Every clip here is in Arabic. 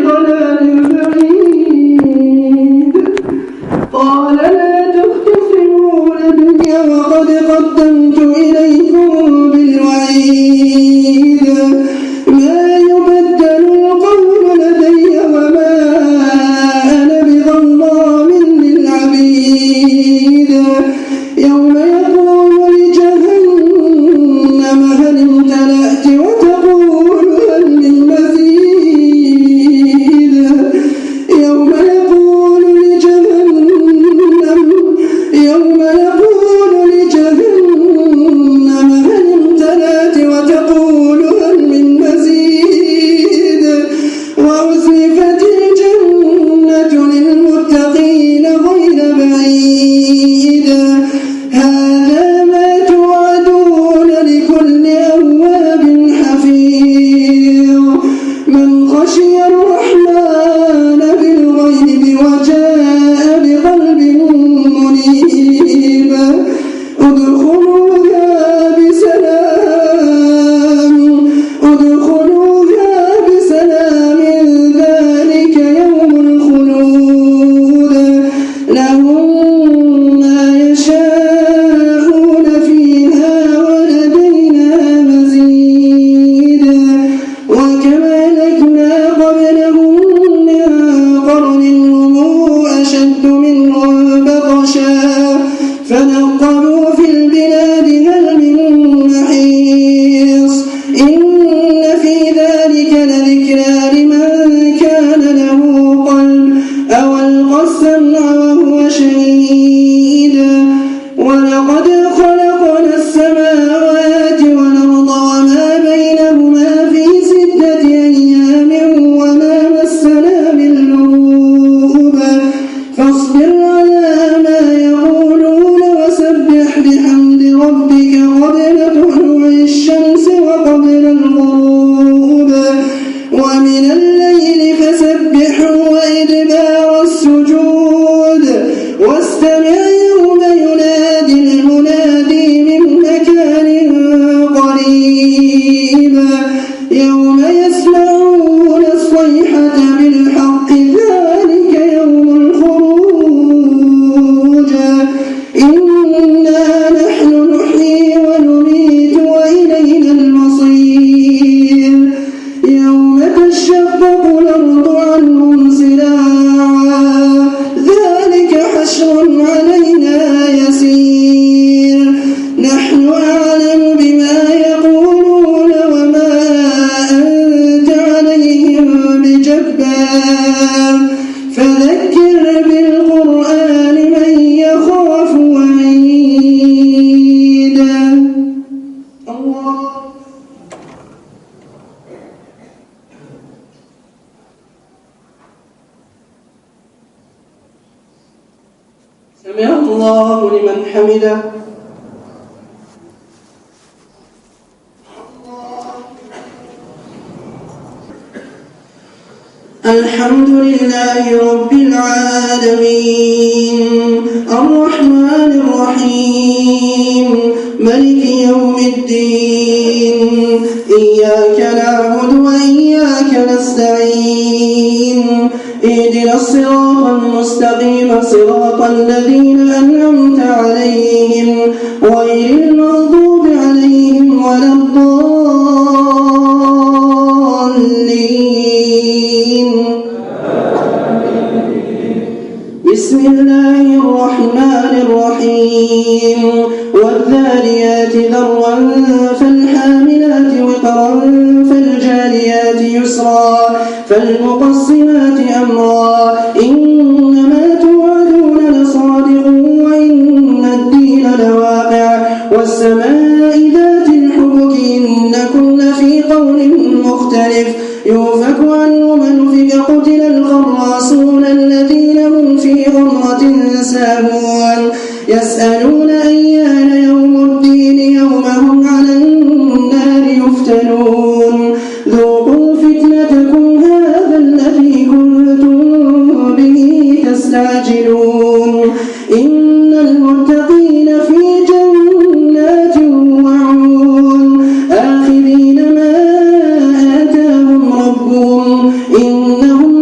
ضلال بعيد قال لا تختصموا لدي وقد قدمت إليكم بالوعيد ما يبدل القول لدي وما أنا بظلام للعبيد يوم يقول لجهنم هل امتلأت وتقول هل من مزيد يوم يقول لجهنم هل امتلأت وتقول هل من مزيد وأزلفت الجنة للمتقين غير بعيد هذا ما توعدون لكل أواب حفيظ من خشي الرحمن بالغيب وجاء بقلب منيب ادخلوها بسلام ذلك يوم الخلود لهم ما يشاءون فيها ولدينا مزيد وكما أهلكنا قبلهم من قرن هم أشد منهم بطشا فنقبوا في البلاد هل من محيص إن في ذلك لذكرى لمن كان له قلب أو ألقى السمع وهو شهيد ولقد خلقنا السماوات والأرض وما بينهما في 6 أيام وما مسنا من لغوب فاصبر على ما يقولون وسبح بحمد ربك قبل طلوع الشمس وقبل الغروب ومن الليل فسبحه وإدبار السجود واستمع يوم ينادي المنادي من مكان قريب يوم يسمعون الصيحة بالحق ذلك يوم الخروج إنا نحن نحيي ونميت وإلينا المصير يوم تشقق الأرض عنهم سراعا ذلك حشر علينا يسير نحن أعلم بما يقولون وما أنت عليهم بجبار فذكر بالقرآن من يخاف وعيد الله سمع الله لمن حمده الحمد لله رب العالمين الرحمن الرحيم ملك يوم الدين إياك نعبد وإياك نستعين اهدنا الصراط المستقيم صراط الذين أنعمت عليهم غير المغضوب عليهم ولا الضالين بسم الله الرحمن الرحيم والذاريات ذروا فالحاملات وقرا فالجاريات يسرا فالمقسمات أمرا إنما توعدون لصادق وإن الدين لواقع والسماء ذات الحبك إنكم لفي قول مختلف يؤفك عنه من أفك قتل الخراصون الذين هم في غمرة ساهون يسألون أيان يوم الدين يوم هم على النار يفتنون ذوقوا فتنتكم هذا الذي كنتم به تستعجلون إن المتقين في جنات وعيون آخذين ما آتاهم ربهم إنهم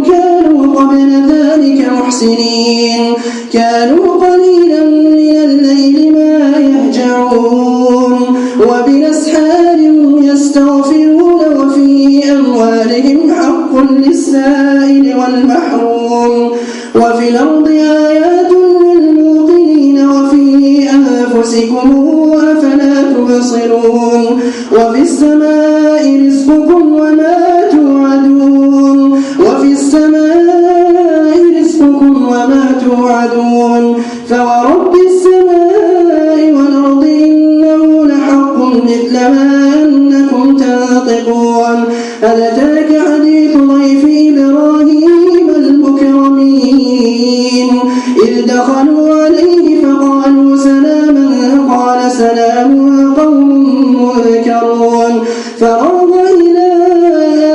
كانوا قليلا من الليل ما يهجعون وبالأسحار هم يستغفرون وفي أموالهم حق للسائل والمحروم وفي الأرض آيات للموقنين وفي أنفسكم أفلا تبصرون وفي السماء رزقكم وما توعدون وفي السماء رزقكم وما توعدون فورب السماء والأرض إنه لحق مثل ما أنكم تنطقون هل أتاك حديث ضيف إبراهيم المكرمين إذ دخلوا عليه فقالوا سلاما قال سلام قوم منكرون فراغ إلى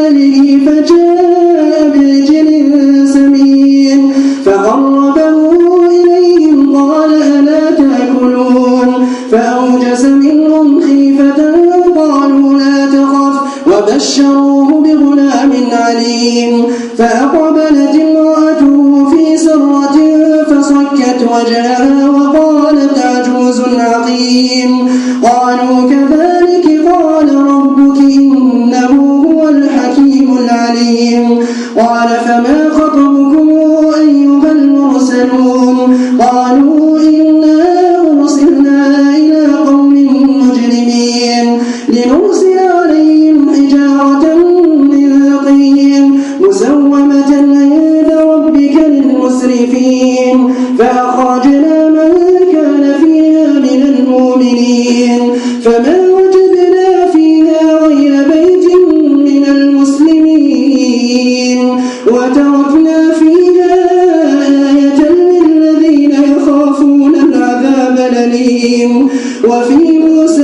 آله فجاء بعجل سمين فقربه إليهم قال ألا تأكلون فأوجس منهم خيفة قالوا لا تخف وبشروه بغلام عليم فأقبلت امرأته في سرة فصكت وجهها وقالت عجوز عقيم قالوا كذلك قال ربك إنه هو الحكيم العليم قال فما خطبكم أيها المرسلون قالوا إنا أرسلنا إلى قوم مجرمين لنرسل عليهم حجارة من طين مسومة عند ربك للمسرفين فأخرجنا من كان فيها من المؤمنين فما وجدنا فيها غير بيت من المسلمين وتركنا فيها آية للذين يخافون العذاب الأليم وفي موسى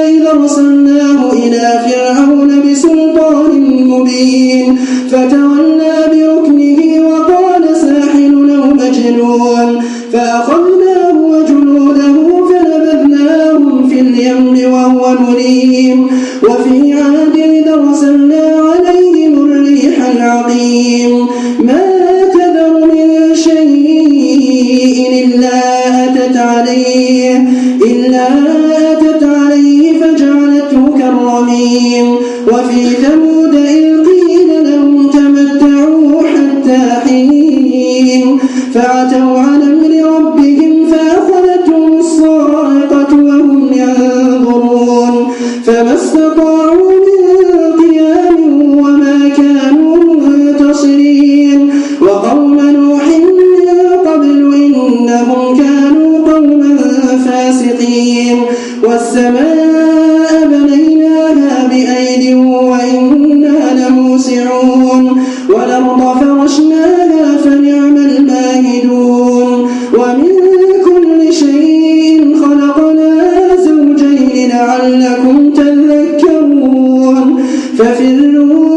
إذ أرسلناه إلى فرعون بسلطان مبين فتولى بركنه وقال ساحر أو مجنون فأخذناه وجنوده فنبذناهم في اليم وهو مليم وفي عاد إذ أرسلنا عليهم الريح العقيم ما تذر من شيء إلا أتت عليه فجعلته كالرميم وفي ثمود إذ قيل لهم تمتعوا حتى حين فعتوا عن أمر ربهم فأخذتهم الصاعقة وهم ينظرون فما استطاعوا من قيام وما كانوا منتصرين وقوم نوح من قبل إنهم كانوا قوما فاسقين والسماء بنيناها بأيد وإنا لموسعون والأرض فرشناها فنعم الماهدون ومن كل شيء خلقنا زوجين لعلكم تذكرون ففروا